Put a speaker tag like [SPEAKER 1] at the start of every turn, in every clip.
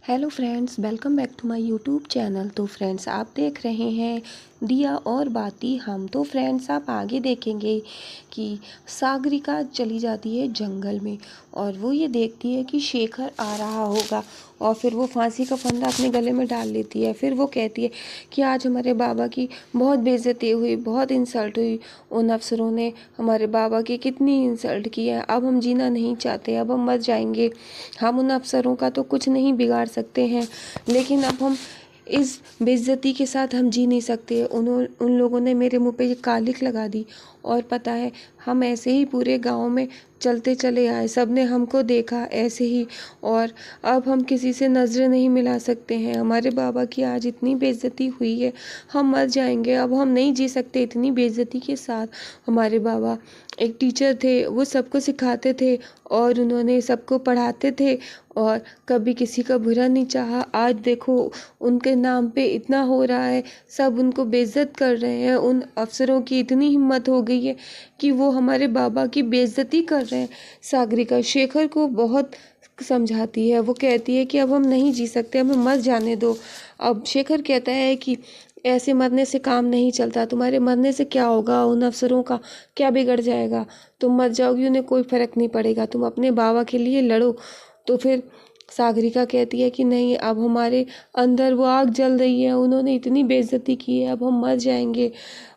[SPEAKER 1] Hello friends, welcome back to my YouTube channel. तो friends, आप देख रहे हैं दिया और बाती हम। तो फ्रेंड्स, आप आगे देखेंगे कि सागरिका चली जाती है जंगल में और वो ये देखती है कि शेखर आ रहा होगा और फिर वो फांसी का फंदा अपने गले में डाल लेती है। फिर वो कहती है कि आज हमारे बाबा की बहुत बेइज्जती हुई, बहुत इंसल्ट हुई। उन अफसरों ने हमारे बाबा की कितनी इंसल्ट की है। अब हम जीना नहीं चाहते, अब हम मर जाएंगे। हम उन अफसरों का तो कुछ नहीं बिगाड़ सकते हैं, लेकिन अब हम इस बेइज्जती के साथ हम जी नहीं सकते। उन लोगों ने मेरे मुंह पे ये कालिख लगा दी और पता है, हम ऐसे ही पूरे गांव में चलते चले आए, सब ने हमको देखा ऐसे ही, और अब हम किसी से नज़रें नहीं मिला सकते हैं। हमारे बाबा की आज इतनी बेइज्जती हुई है, हम मर जाएंगे। अब हम नहीं जी सकते इतनी बेइज्जती के साथ। हमारे बाबा एक टीचर थे, वो सबको सिखाते थे और उन्होंने सबको पढ़ाते थे और कभी किसी का बुरा नहीं चाहा। आज देखो, उनके नाम पे इतना हो रहा है, सब उनको बेइज्जत कर रहे हैं। उन अफसरों की इतनी हिम्मत हो गई है कि वो हमारे बाबा की बेइज्जती कर रहे हैं। सागरिका शेखर को बहुत समझाती है, वो कहती है कि अब हम नहीं जी सकते, हमें मर जाने दो। अब शेखर कहता है कि ऐसे मरने से काम नहीं चलता, तुम्हारे मरने से क्या होगा, उन अफसरों का क्या बिगड़ जाएगा, तुम मर जाओगी, उन्हें कोई फर्क नहीं पड़ेगा, तुम अपने बाबा के लिए लड़ो। तो फिर सागरिका कहती है कि नहीं, अब हमारे अंदर वो आग जल रही है, उन्होंने इतनी बेइज्जती की है, अब हम मर जाएंगे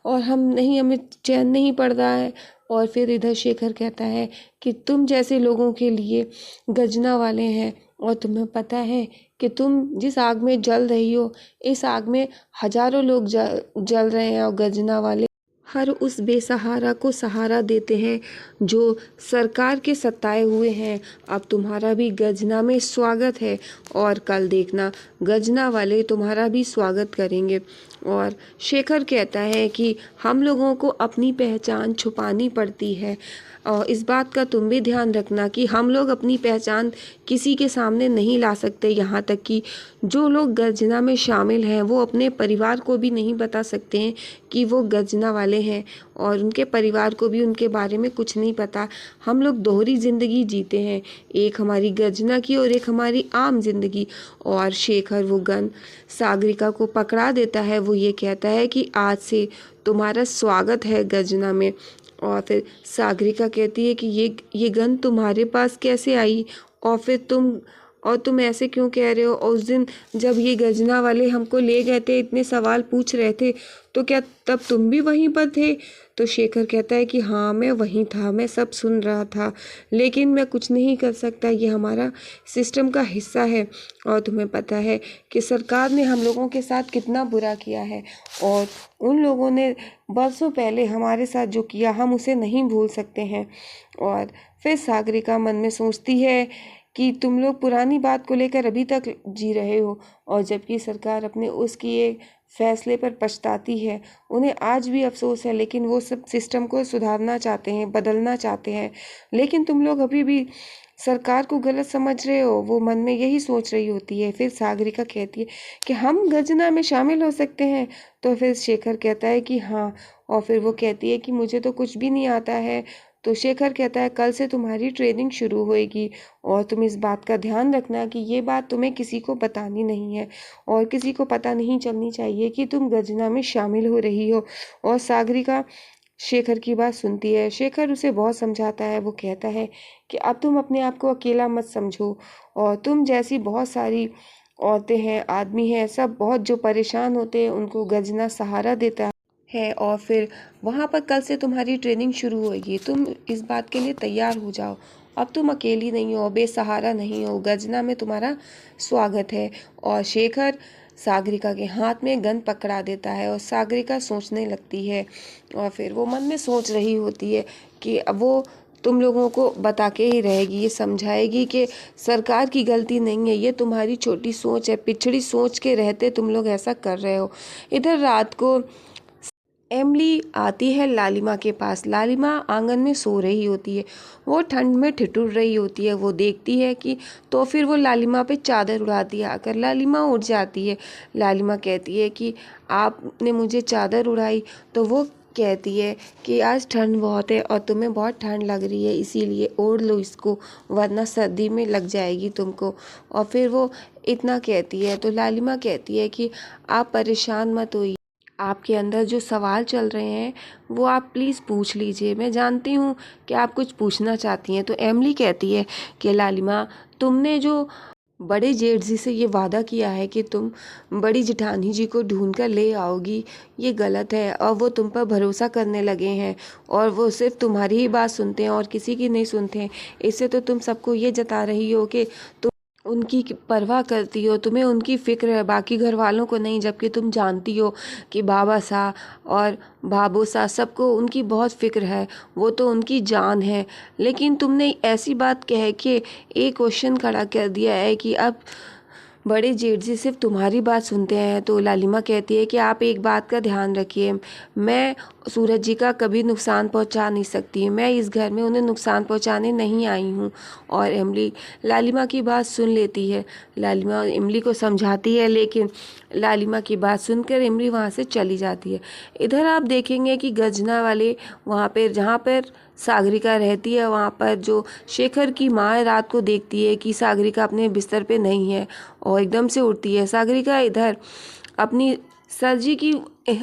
[SPEAKER 1] और हम नहीं, हमें चैन नहीं पड़ रहा है। और फिर इधर शेखर कहता है कि तुम जैसे लोगों के लिए गजना वाले हैं, और तुम्हें पता है कि तुम जिस आग में जल रही हो, इस आग में हजारों लोग जल रहे हैं, और गजना वाले हर उस बेसहारा को सहारा देते हैं जो सरकार के सताए हुए हैं। अब तुम्हारा भी गजना में स्वागत है और कल देखना, गजना वाले तुम्हारा भी स्वागत करेंगे। और शेखर कहता है कि हम लोगों को अपनी पहचान छुपानी पड़ती है, और इस बात का तुम भी ध्यान रखना कि हम लोग अपनी पहचान किसी के सामने नहीं ला सकते। यहाँ तक कि जो लोग गर्जना में शामिल हैं, वो अपने परिवार को भी नहीं बता सकते हैं कि वो गर्जना वाले हैं, और उनके परिवार को भी उनके बारे में कुछ नहीं पता। हम लोग दोहरी ज़िंदगी जीते हैं, एक हमारी गर्जना की और एक हमारी आम जिंदगी। और शेखर वो गन सागरिका को पकड़ा देता है। वो ये कहता है कि आज से तुम्हारा स्वागत है गर्जना में। और फिर सागरिका कहती है कि ये गन तुम्हारे पास कैसे आई, और फिर तुम ऐसे क्यों कह रहे हो। और उस दिन जब ये गर्जना वाले हमको ले गए थे, इतने सवाल पूछ रहे थे, तो क्या तब तुम भी वहीं पर थे। तो शेखर कहता है कि हाँ, मैं वहीं था, मैं सब सुन रहा था, लेकिन मैं कुछ नहीं कर सकता, ये हमारा सिस्टम का हिस्सा है। और तुम्हें पता है कि सरकार ने हम लोगों के साथ कितना बुरा किया है, और उन लोगों ने बरसों पहले हमारे साथ जो किया, हम उसे नहीं भूल सकते हैं। और फिर सागरिका मन में सोचती है कि तुम लोग पुरानी बात को लेकर अभी तक जी रहे हो, और जबकि सरकार अपने उसकी एक फैसले पर पछताती है। उन्हें आज भी अफसोस है, लेकिन वो सब सिस्टम को सुधारना चाहते हैं, बदलना चाहते हैं। लेकिन तुम लोग अभी भी सरकार को गलत समझ रहे हो, वो मन में यही सोच रही होती है। फिर सागरिका कहती है कि हम गर्जना में शामिल हो सकते हैं। तो फिर शेखर कहता है कि हाँ, और फिर वो कहती है कि मुझे तो कुछ भी नहीं आता है। तो शेखर कहता है कल से तुम्हारी ट्रेनिंग शुरू होएगी, और तुम इस बात का ध्यान रखना कि ये बात तुम्हें किसी को बतानी नहीं है, और किसी को पता नहीं चलनी चाहिए कि तुम गर्जना में शामिल हो रही हो। और सागरिका शेखर की बात सुनती है। शेखर उसे बहुत समझाता है। वो कहता है कि अब तुम अपने आप को अकेला मत समझो, और तुम जैसी बहुत सारी औरतें हैं, आदमी हैं, सब बहुत जो परेशान होते हैं, उनको गर्जना सहारा देता है। और फिर वहाँ पर कल से तुम्हारी ट्रेनिंग शुरू होगी, तुम इस बात के लिए तैयार हो जाओ। अब तुम अकेली नहीं हो, बेसहारा नहीं हो, गर्जना में तुम्हारा स्वागत है। और शेखर सागरिका के हाथ में गन पकड़ा देता है, और सागरिका सोचने लगती है, और फिर वो मन में सोच रही होती है कि अब वो तुम लोगों को बता के ही रहेगी, ये समझाएगी कि सरकार की गलती नहीं है, ये तुम्हारी छोटी सोच है, पिछड़ी सोच के रहते तुम लोग ऐसा कर रहे हो। इधर रात को एमली आती है लालिमा के पास। लालिमा आंगन में सो रही होती है, वो ठंड में ठिठुर रही होती है। वो देखती है कि, तो फिर वो लालिमा पे चादर उड़ाती है। आकर लालिमा उठ जाती है। लालिमा कहती है कि आपने मुझे चादर उड़ाई। तो वो कहती है कि आज ठंड बहुत है और तुम्हें बहुत ठंड लग रही है, इसीलिए ओढ़ लो इसको, वरना सर्दी में लग जाएगी तुमको। और फिर वो इतना कहती है। तो लालिमा कहती है कि आप परेशान मत होइए, आपके अंदर जो सवाल चल रहे हैं वो आप प्लीज़ पूछ लीजिए, मैं जानती हूँ कि आप कुछ पूछना चाहती हैं। तो एमली कहती है कि लालिमा, तुमने जो बड़े जेठ जी से ये वादा किया है कि तुम बड़ी जेठानी जी को ढूंढ कर ले आओगी, ये गलत है। और वो तुम पर भरोसा करने लगे हैं और वो सिर्फ तुम्हारी ही बात सुनते हैं और किसी की नहीं सुनते हैं। इससे तो तुम सबको ये जता रही हो कि तुम उनकी परवाह करती हो, तुम्हें उनकी फ़िक्र है, बाकी घर वालों को नहीं। जबकि तुम जानती हो कि बाबा सा और भाभो सा सबको उनकी बहुत फ़िक्र है, वो तो उनकी जान है। लेकिन तुमने ऐसी बात कह के एक क्वेश्चन खड़ा कर दिया है कि अब बड़े जेठ जी सिर्फ तुम्हारी बात सुनते हैं। तो लालिमा कहती है कि आप एक बात का ध्यान रखिए, मैं सूरज जी का कभी नुकसान पहुंचा नहीं सकती, मैं इस घर में उन्हें नुकसान पहुंचाने नहीं आई हूं। और इमली लालिमा की बात सुन लेती है। लालिमा इमली को समझाती है, लेकिन लालिमा की बात सुनकर इमली वहाँ से चली जाती है। इधर आप देखेंगे कि गर्जना वाले वहाँ पर, जहाँ पर सागरिका रहती है, वहाँ पर जो शेखर की माँ रात को देखती है कि सागरिका अपने बिस्तर पे नहीं है और एकदम से उठती है। सागरिका इधर अपनी सरजी की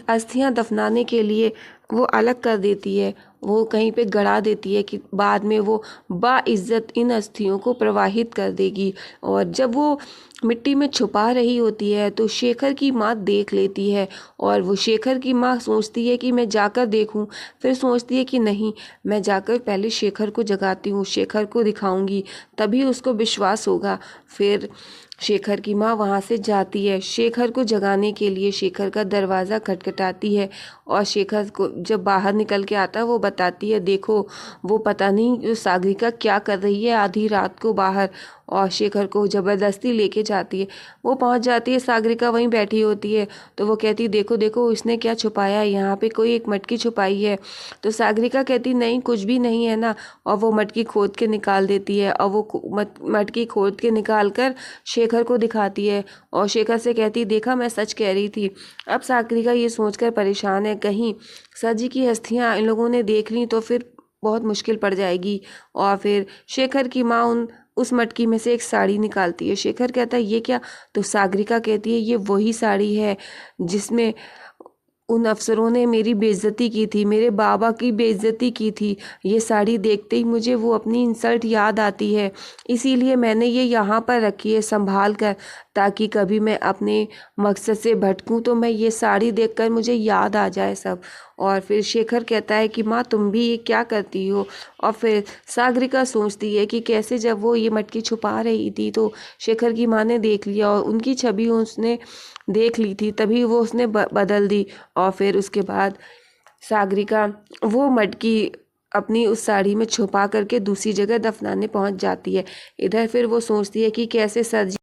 [SPEAKER 1] अस्थियां दफनाने के लिए वो अलग कर देती है, वो कहीं पे गड़ा देती है कि बाद में वो बाइज्जत इन अस्थियों को प्रवाहित कर देगी। और जब वो मिट्टी में छुपा रही होती है तो शेखर की माँ देख लेती है और वो शेखर की माँ सोचती है कि मैं जाकर देखूं, फिर सोचती है कि नहीं, मैं जाकर पहले शेखर को जगाती हूँ, शेखर को दिखाऊंगी, तभी उसको विश्वास होगा। फिर शेखर की माँ वहाँ से जाती है शेखर को जगाने के लिए, शेखर का दरवाज़ा खटखटाती है और शेखर को जब बाहर निकल के आता है वो बताती है, देखो वो पता नहीं सागरिका क्या कर रही है आधी रात को बाहर। और शेखर को ज़बरदस्ती लेके जाती है। वो पहुंच जाती है, सागरिका वहीं बैठी होती है। तो वो कहती, देखो देखो इसने क्या छुपाया है, यहाँ पे कोई एक मटकी छुपाई है। तो सागरिका कहती, नहीं कुछ भी नहीं है ना। और वो मटकी खोद के निकाल देती है और वो मटकी खोद के निकाल कर शेखर को दिखाती है और शेखर से कहती, देखा मैं सच कह रही थी। अब सागरिका ये सोचकर परेशान है, कहीं सर जी की अस्थियाँ इन लोगों ने देख ली तो फिर बहुत मुश्किल पड़ जाएगी। और फिर शेखर की माँ उस मटकी में से एक साड़ी निकालती है। शेखर कहता है, ये क्या? तो सागरिका कहती है, ये वही साड़ी है जिसमें उन अफसरों ने मेरी बेइज्जती की थी, मेरे बाबा की बेइज्जती की थी। ये साड़ी देखते ही मुझे वो अपनी इंसल्ट याद आती है, इसीलिए मैंने ये यहाँ पर रखी है संभाल कर, ताकि कभी मैं अपने मकसद से भटकूं तो मैं ये साड़ी देखकर मुझे याद आ जाए सब। और फिर शेखर कहता है कि माँ तुम भी ये क्या करती हो? और फिर सागरिका सोचती है कि कैसे जब वो ये मटकी छुपा रही थी तो शेखर की माँ ने देख लिया और उनकी छवि उसने देख ली थी, तभी वो उसने बदल दी। और फिर उसके बाद सागरिका वो मटकी अपनी उस साड़ी में छुपा करके दूसरी जगह दफनाने पहुंच जाती है। इधर फिर वो सोचती है कि कैसे सर जी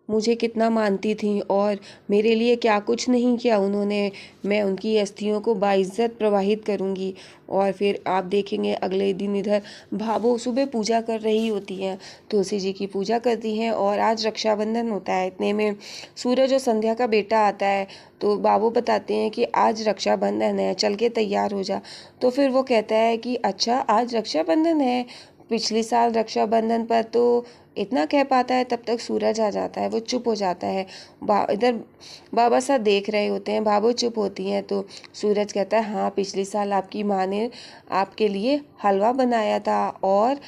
[SPEAKER 1] मुझे कितना मानती थी और मेरे लिए क्या कुछ नहीं किया उन्होंने, मैं उनकी अस्थियों को बाइज्जत प्रवाहित करूंगी। और फिर आप देखेंगे अगले दिन इधर भाभो सुबह पूजा कर रही होती हैं, तुलसी जी की पूजा करती हैं और आज रक्षाबंधन होता है। इतने में सूरज और संध्या का बेटा आता है, तो बाबू बताते हैं कि आज रक्षाबंधन है, चल के तैयार हो जा। तो फिर वो कहता है कि अच्छा आज रक्षाबंधन है, पिछले साल रक्षाबंधन पर तो इतना कह पाता है, तब तक सूरज आ जाता है, वो चुप हो जाता है। इधर बाबा साहब देख रहे होते हैं, बाबू चुप होती हैं। तो सूरज कहता है, हाँ पिछले साल आपकी माँ ने आपके लिए हलवा बनाया था और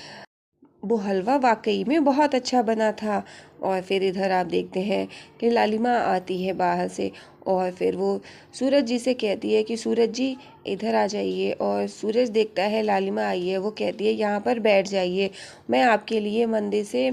[SPEAKER 1] वो हलवा वाकई में बहुत अच्छा बना था। और फिर इधर आप देखते हैं कि लालिमा आती है बाहर से और फिर वो सूरज जी से कहती है कि सूरज जी इधर आ जाइए। और सूरज देखता है लालिमा आई है, वो कहती है यहाँ पर बैठ जाइए, मैं आपके लिए मंदिर से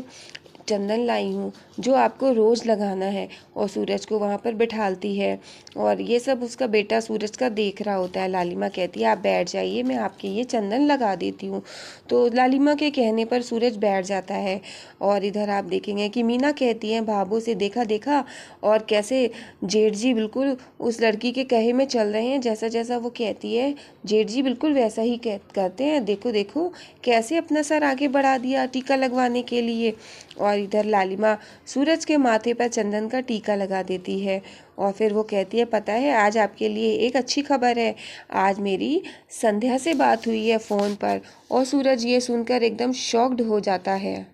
[SPEAKER 1] चंदन लाई हूँ जो आपको रोज़ लगाना है। और सूरज को वहाँ पर बिठालती है और ये सब उसका बेटा सूरज का देख रहा होता है। लालिमा कहती है आप बैठ जाइए, मैं आपके ये चंदन लगा देती हूँ। तो लालिमा के कहने पर सूरज बैठ जाता है। और इधर आप देखेंगे कि मीना कहती है भाभो से, देखा देखा, और कैसे जेठ जी बिल्कुल उस लड़की के कहे में चल रहे हैं, जैसा जैसा वो कहती है जेठ जी बिल्कुल वैसा ही करते हैं। देखो देखो कैसे अपना सर आगे बढ़ा दिया टीका लगवाने के लिए। और इधर लालिमा सूरज के माथे पर चंदन का टीका लगा देती है और फिर वो कहती है, पता है आज आपके लिए एक अच्छी खबर है, आज मेरी संध्या से बात हुई है फ़ोन पर। और सूरज ये सुनकर एकदम शॉक्ड हो जाता है।